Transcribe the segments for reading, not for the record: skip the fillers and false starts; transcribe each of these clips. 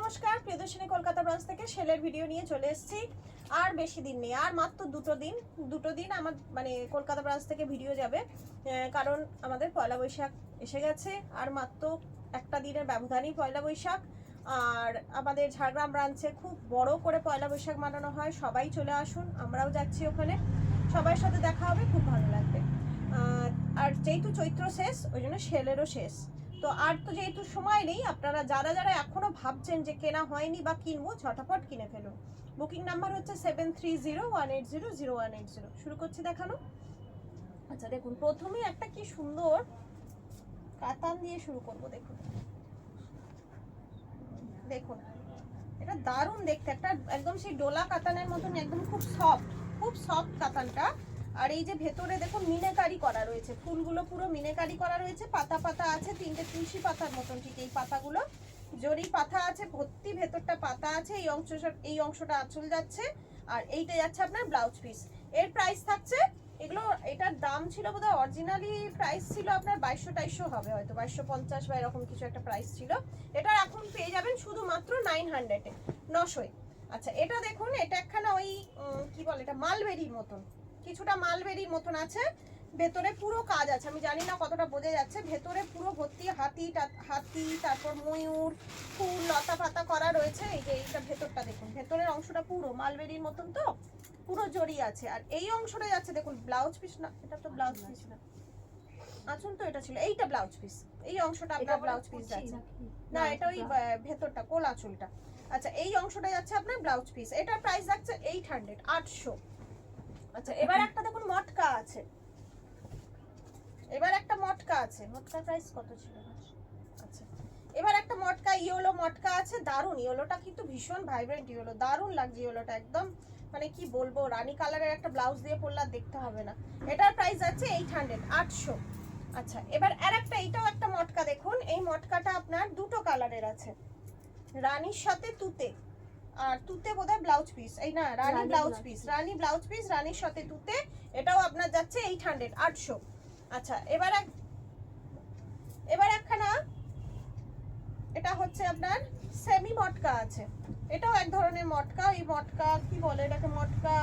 নমস্কার, প্রিয়দর্শিনী কলকাতা ব্রাঞ্চ থেকে সেলের ভিডিও নিয়ে চলে এসেছি। আর বেশি দিন নেই, আর মাত্র দুটো দিন আমার মানে কলকাতা ব্রাঞ্চ থেকে ভিডিও যাবে, কারণ আমাদের পয়লা বৈশাখ এসে গেছে। আর মাত্র একটা দিনের ব্যবধানই পয়লা বৈশাখ। আর আমাদের ঝাড়গ্রাম ব্রাঞ্চে খুব বড় করে পয়লা বৈশাখ মানানো হয়। সবাই চলে আসুন, আমরাও যাচ্ছি ওখানে, সবার সাথে দেখা হবে, খুব ভালো লাগবে। আর যেহেতু চৈত্র শেষ, ওই জন্য সেলেরও শেষ। তো আর তো যেহেতু সময় নেই, আপনারা যারা যারা এখনো ভাবছেন যে কেনা হয়নি বা কিনবো, ঝটাফট কিনে ফেলুন। বুকিং নাম্বার হচ্ছে 7301800180। শুরু করছি দেখানো। আচ্ছা দেখুন, প্রথমে একটা কি সুন্দর কাতান দিয়ে শুরু করব। দেখুন দেখুন, এটা দারুণ দেখতে, একটা একদম সেই ডোলা কাতানের মতন, একদম খুব সফট কাতানটা। আর এই যে ভেতরে দেখুন মিনেকারি করা রয়েছে, ফুলগুলো পুরো মিনেকারি করা রয়েছে, পাতা পাতা আছে, তিনটে তুলসী পাতার মতন, ঠিক এই পাতাগুলো জরি পাতা আছে, ভর্তি ভেতরটা পাতা আছে। এই অংশটা আঁচল যাচ্ছে, আর এইটা যাচ্ছে আপনার ব্লাউজ পিস। এর প্রাইস থাকছে, এটার দাম ছিল বোধহয়, অরিজিনালি প্রাইস ছিল আপনার 2200-2300 হবে, হয়তো 2250 বা এরকম কিছু একটা প্রাইস ছিল। এটার এখন পেয়ে যাবেন শুধুমাত্র 900-এ, 900-এ। আচ্ছা এটা দেখুন, এটা একখানা ওই কি বলে, এটা মালবেরির মতন, কিছুটা মালবেরির মতন আছে। ভেতরে পুরো কাজ আছে, আমি জানি না কতটা বোঝা যাচ্ছে। ভেতরে পুরো ভর্তি হাতি, তারপর ময়ূর, ফুল, লতা পাতা করা রয়েছে। এই যে এইটা ভেতরটা দেখুন, ভেতরের অংশটা পুরো মালবেরির মতন, তো পুরো জড়ি আছে। আর এই অংশটা যাচ্ছে দেখুন ব্লাউজ পিস, না এটা তো ব্লাউজ পিস না, আঁচল তো এটা ছিল, এইটা ব্লাউজ পিস। এই অংশটা আপনার ব্লাউজ পিস যাচ্ছে, না এটা ওই ভেতরটা কোল আঁচলটা। আচ্ছা এই অংশটা যাচ্ছে আপনার ব্লাউজ পিস। এটার প্রাইস যাচ্ছে 800, 800। আচ্ছা এবার একটা দেখুন মটকা আছে, মটকার প্রাইস কত ছিল? আচ্ছা এবার একটা মটকা, ইয়েলো মটকা আছে, দারুন। ইয়েলোটা কিন্তু ভীষণ ভাইব্রেন্ট ইয়েলো, দারুন লাগছে ইয়েলোটা, একদম মানে কি বলবো, রানী কালারের একটা ব্লাউজ দিয়ে পরলে আর দেখতে হবে না। এটার প্রাইস আছে 800, 800। আচ্ছা এবার আরেকটা, এইটাও একটা মটকা দেখুন। এই মটকাটা আপনার দুটো কালারের আছে, রানীর সাথে তুতে। আর তুতে বোধহয় ব্লাউজ পিস, এই না রানী ব্লাউজ পিস, রানীর সাথে তুতে। এটাও আপনার যাচ্ছে 800, 800। আচ্ছা এবার একখানা, এটা হচ্ছে আপনার সেমি মটকা আছে। এটাও এক ধরনের মটকা, এই মটকা কি বলে এটাকে, মটকা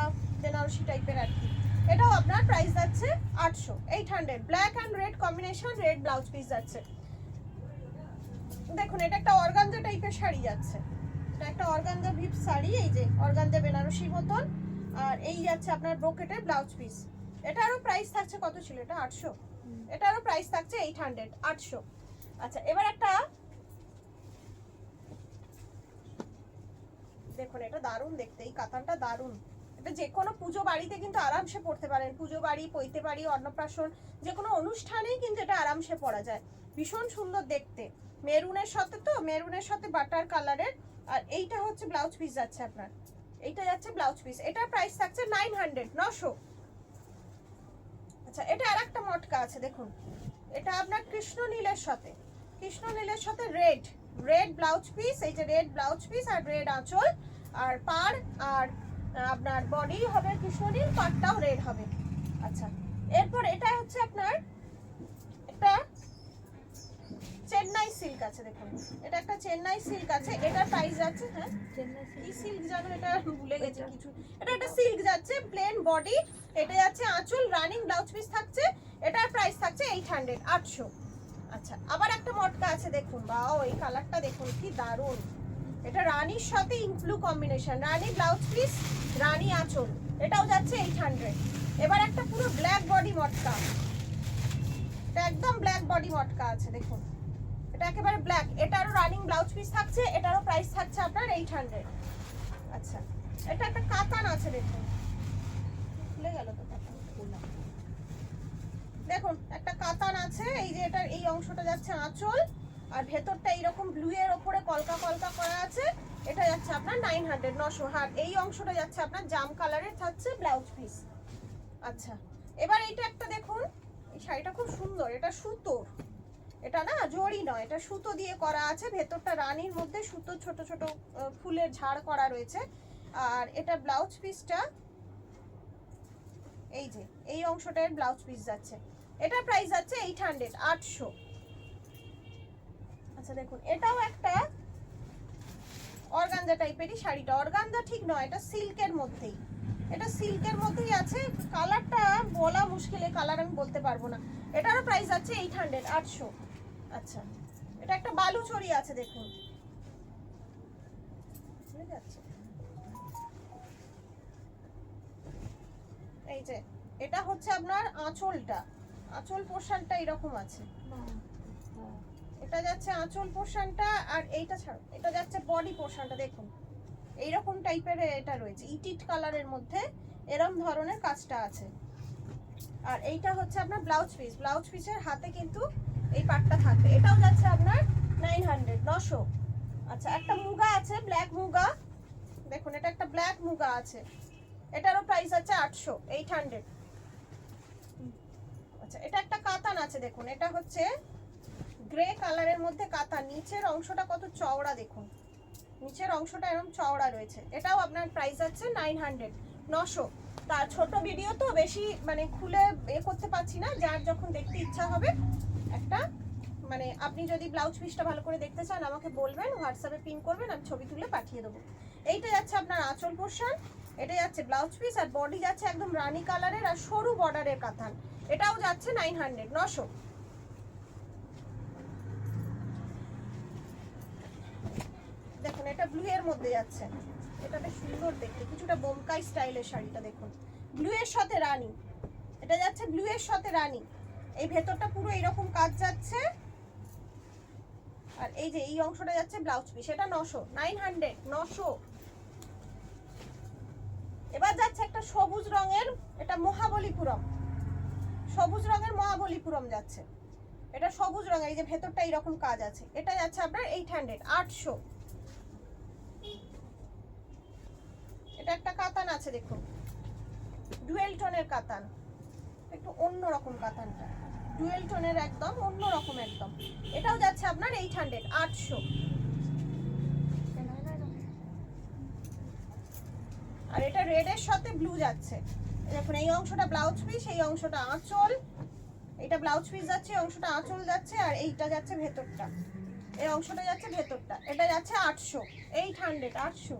বেনারসি টাইপের আর কি। এটাও আপনার প্রাইস যাচ্ছে 800, 800। Black and red combination, red blouse piece যাচ্ছে। দেখুন এটা একটা অর্গানজা টাইপের শাড়ি যাচ্ছে, এটা একটা অর্গানজা ভিপ শাড়ি, এই যে অর্গানজা বেনারসির মতন। আর এই যাচ্ছে আপনার ব্রোকেটের ব্লাউজ পিস। এটারও প্রাইস থাকছে, কত ছিল এটা, 800। এটারও প্রাইস থাকছে 800, 800। আচ্ছা এবার একটা দেখুন, এটা দারুণ দেখতে, এই কাতানটা দারুণ। এটা যে কোনো পুজো বাড়িতে কিন্তু আরামসে পরতে পারেন, পুজো বাড়ি, পৈতে বাড়ি, অন্নপ্রাশন, যে কোনো অনুষ্ঠানেই কিন্তু এটা আরামসে পরা যায়। ভীষণ সুন্দর দেখতে, মেরুনের সাথে বাটার কালারের। আর এইটা হচ্ছে ব্লাউজ পিস যাচ্ছে আপনার, এইটা যাচ্ছে ব্লাউজ পিস। এটার প্রাইস থাকছে 900, 900। আচ্ছা এটা আরেকটা মটকা আছে দেখুন, এটা আপনার কৃষ্ণ নীলের সাথে রেড ব্লাউজ পিস। এই যে রেড ব্লাউজ পিস আর রেড আঁচল, আর পাড়, আর আপনার বডি হবে কৃষ্ণনীল, পাড়টাও রেড হবে। আচ্ছা এরপর এটা হচ্ছে আপনার একটা চেন্নাই সিল্ক আছে, দেখুন এটা একটা চেন্নাই সিল্ক আছে। এটার প্রাইস যাচ্ছে, হ্যাঁ কি সিল্ক জানো, এটা ভুলে গেছে কিছু। এটা একটা সিল্ক যাচ্ছে, প্লেন বডি, এটা যাচ্ছে আঁচল, রানিং ব্লাউজ পিস থাকছে। এটার প্রাইস থাকছে 800, 800। আচ্ছা আবার একটা মটকা আছে দেখুন, বাও এই কালারটা দেখুন কি দারুণ। এটা রানীর সাথে ইনক্লু কম্বিনেশন, রানী ব্লাউজ পিস, রানী আঁচল, এটাও যাচ্ছে 800। এবার একটা পুরো ব্ল্যাক বডি মটকা, এটা একদম ব্ল্যাক বডি মটকা আছে দেখুন, এটা একেবারে ব্ল্যাক, এটারও রানিং ব্লাউজ পিস থাকছে, এটারও প্রাইস থাকছে আপনার 800। আচ্ছা এটা একটা কাতান আছে দেখুন, খুলে গেল তো কাতান, দেখুন একটা কাতান আছে। এই যে এটার এই অংশটা যাচ্ছে আঁচল, আর ভেতরটা এইরকম ব্লু এর ওপরে কলকা কলকা করা আছে। এটা যাচ্ছে আপনার 900, 900। আর এই অংশটা যাচ্ছে আপনার জাম কালারের থাকছে ব্লাউজ পিস। আচ্ছা এবার এইটা একটা দেখুন, এই শাড়িটা খুব সুন্দর, এটা সুতোর, এটা না জড়ি নয়, এটা সুতো দিয়ে করা আছে। ভেতরটা রানীর মধ্যে সুতো ছোট ছোট ফুলের ঝাড় করা রয়েছে। আর এটা ব্লাউজ পিসটা, এই যে এই অংশটার ব্লাউজ পিস যাচ্ছে, এটার প্রাইস যাচ্ছে 800, 800। আচ্ছা দেখুন এটাও একটা অর্গানজা টাইপেরই শাড়িটা, অর্গানজা ঠিক নয়, এটা সিল্কের মধ্যেই, এটা সিল্কের মধ্যেই আছে। কালারটা বলা মুশকিল, কালার আমি বলতে পারবো না। এটারও প্রাইস আছে 800, 800। আচ্ছা, এটা একটা বালুচরি আছে দেখুন, ঠিক আছে। এই যে এটা হচ্ছে আপনার আঁচলটা, আঁচল পোর্শনটা এরকম আছে, এটা যাচ্ছে আঁচল পোর্শনটা, আর এইটা ছাড়ো, এটা যাচ্ছে বডি পোর্শনটা। দেখুন এইরকম টাইপের এটা রয়েছে, ইটিট কালারের মধ্যে এরকম ধরনের কাজটা আছে। আর এইটা হচ্ছে আপনার ব্লাউজ পিস, ব্লাউজ পিসের হাতে কিন্তু এই পাটটা থাকবে। এটাও যাচ্ছে আপনার 900, 900। আচ্ছা, একটা মুগা আছে, ব্ল্যাক মুগা, দেখুন এটা একটা ব্ল্যাক মুগা আছে, এটারও প্রাইস আছে 800, 800। আচ্ছা, এটা একটা কাতান আছে, দেখুন এটা হচ্ছে গ্রে কালারের মধ্যে কাতান, নিচের অংশটা কত চওড়া দেখুন, নিচের অংশটা এরকম চওড়া রয়েছে, এটাও আপনার প্রাইস আছে 900, 900। তার ছোট ভিডিও তো বেশি মানে খুলে করতে পারছি না, যার যখন দেখতে ইচ্ছা হবে একটা মানে আপনি যদি ব্লাউজ পিসটা ভালো করে দেখতে চান আমাকে বলবেন, হোয়াটসঅ্যাপে পিন করবেন, আমি ছবি তুলে পাঠিয়ে দেবো। এইটা যাচ্ছে আপনার আঁচল পোর্শন, এটা যাচ্ছে ব্লাউজ পিস, আর বডি যাচ্ছে একদম রানী কালারের আর সরু বর্ডারের কাতান, এটাও যাচ্ছে 900, 900। দেখুন এটা ব্লু এর মধ্যে যাচ্ছে, এটা বেশ সুন্দর দেখতে, কিছুটা বোমকাই স্টাইলের শাড়িটা দেখুন, ব্লু এর সাথে রানী, এটা যাচ্ছে ব্লু এর সাথে রানী। এই ভেতরটা পুরো এরকম কাজ যাচ্ছে, আর এই যে এই অংশটা যাচ্ছে ব্লাউজ পিস, এটা 900, 900, 900। এবার যাচ্ছে একটা সবুজ রঙের, এটা মহাবলীপুরম, সবুজ রঙের মহাবলীপুরম যাচ্ছে, এটা সবুজ রঙের, এই যে ভেতরটা এইরকম কাজ আছে, এটা যাচ্ছে আপনার 800, 800। এটা একটা কাতান আছে দেখুন, ডুয়েল টোনের কাতান, একটু অন্য রকম কাতানটা, ডুয়েল টোনের একদম অন্য রকম একদম, এটাও যাচ্ছে আপনার 800, 800। আর এটা রেডের সাথে ব্লু যাচ্ছে, দেখুন এই অংশটা ব্লাউজ পিস, এই অংশটা আঁচল, এটা ব্লাউজ পিস যাচ্ছে, এই অংশটা আঁচল যাচ্ছে, আর এইটা যাচ্ছে ভেতরটা, এই অংশটা যাচ্ছে ভেতরটা, এটা যাচ্ছে 800, 800, 800।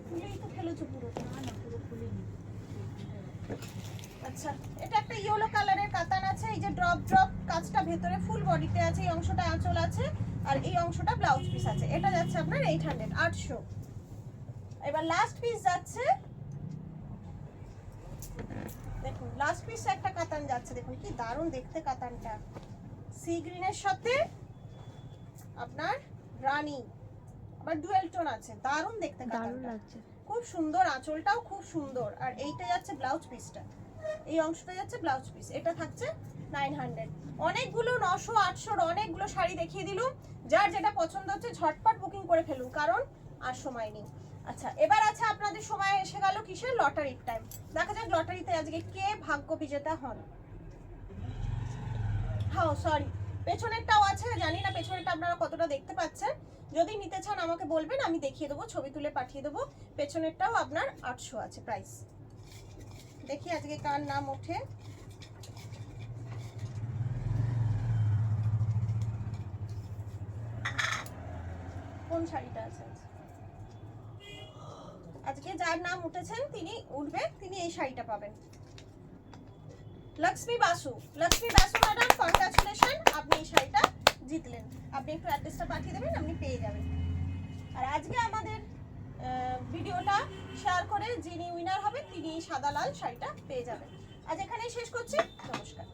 খুলেই তো ফেলেছো পুরো, পুরো খুলিনি। আচ্ছা, এটা একটা ইয়েলো কালারের কাতান আছে, এই যে ড্রপ ড্রপ কাজটা ভেতরে ফুল বডিতে আছে, এই অংশটা আঁচল আছে, আর এই অংশটা ব্লাউজ পিস আছে, এটা যাচ্ছে আপনার 800, 800। এবার লাস্ট পিস যাচ্ছে, দেখুন লাস্ট পিস একটা কাতান যাচ্ছে, দেখুন কি দারুণ দেখতে কাতানটা, সি গ্রিনের সাথে আপনার রানী, আবার ডুয়েল টোন আছে, দারুণ দেখতে কাতানটা, খুব সুন্দর, আঁচলটাও খুব সুন্দর, আর এইটা যাচ্ছে ব্লাউজ পিসটা, এই অংশটা যাচ্ছে ব্লাউজ পিস, এটা থাকছে 900। অনেকগুলো 900, 800 অনেকগুলো শাড়ি দেখিয়ে দিলুম, যার যেটা পছন্দ হচ্ছে ঝটপট বুকিং করে ফেলুন, কারণ আর সময় নেই। আচ্ছা, এবার আছে আপনাদের সময় এসে গেল কিসের, লটারির টাইম। দেখা যাক লটারিতে আজকে কে ভাগ্য বিজেতা হন। হ্যাঁ সরি, পেছনেরটাও আছে, জানি না পেছনেরটা আপনারা কতটা দেখতে পাচ্ছেন, যদি নিতে চান আমাকে বলবেন, আমি দেখিয়ে দেবো, ছবি তুলে পাঠিয়ে দেবো। পেছনেরটাও আপনার 800 আছে প্রাইস। দেখি আজকে কার নাম ওঠে। কোন শাড়িটা আছে আজকে, যার নাম উঠেছেন তিনি উঠবে, তিনি এই শাড়িটা পাবেন। লক্ষ্মী বাসু, লক্ষ্মী বাসু ম্যাডাম, কনগ্রাচুলেশন, আপনি এই শাড়িটা জিতলেন। আপনি একটু অ্যাড্রেসটা পাঠিয়ে দেবেন, আপনি পেয়ে যাবেন। আর আজকে আমাদের ভিডিওটা শেয়ার করে যিনি উইনার হবে তিনি এই সাদা লাল শাড়িটা পেয়ে যাবেন। আজ এখানেই শেষ করছি, নমস্কার।